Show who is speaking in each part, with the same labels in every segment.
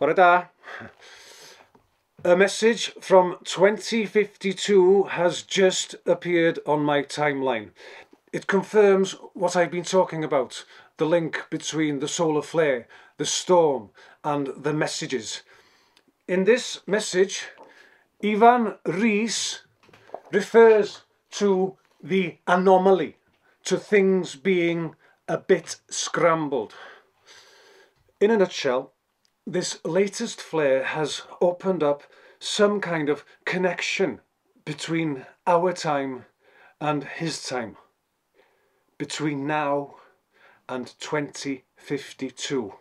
Speaker 1: Bore da. A message from 2052 has just appeared on my timeline. It confirms what I've been talking about, the link between the solar flare, the storm and the messages. In this message, Ivan Rees refers to the anomaly, to things being a bit scrambled. In a nutshell, this latest flare has opened up some kind of connection between our time and his time, between now and 2052.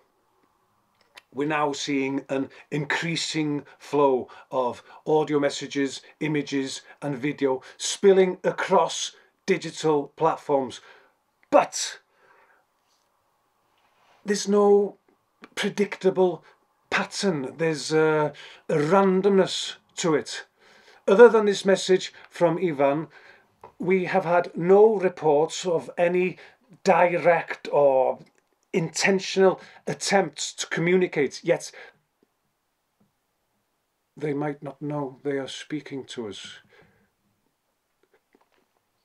Speaker 1: We're now seeing an increasing flow of audio messages, images and video spilling across digital platforms. But there's no predictable pattern, there's a randomness to it. Other than this message from Ivan, we have had no reports of any direct or intentional attempts to communicate, yet they might not know they are speaking to us.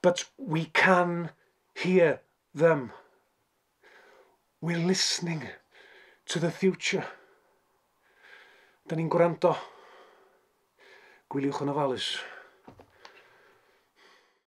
Speaker 1: But we can hear them. We're listening to the future. Da ni'n gwrando. Gwyliwch yn ofalus.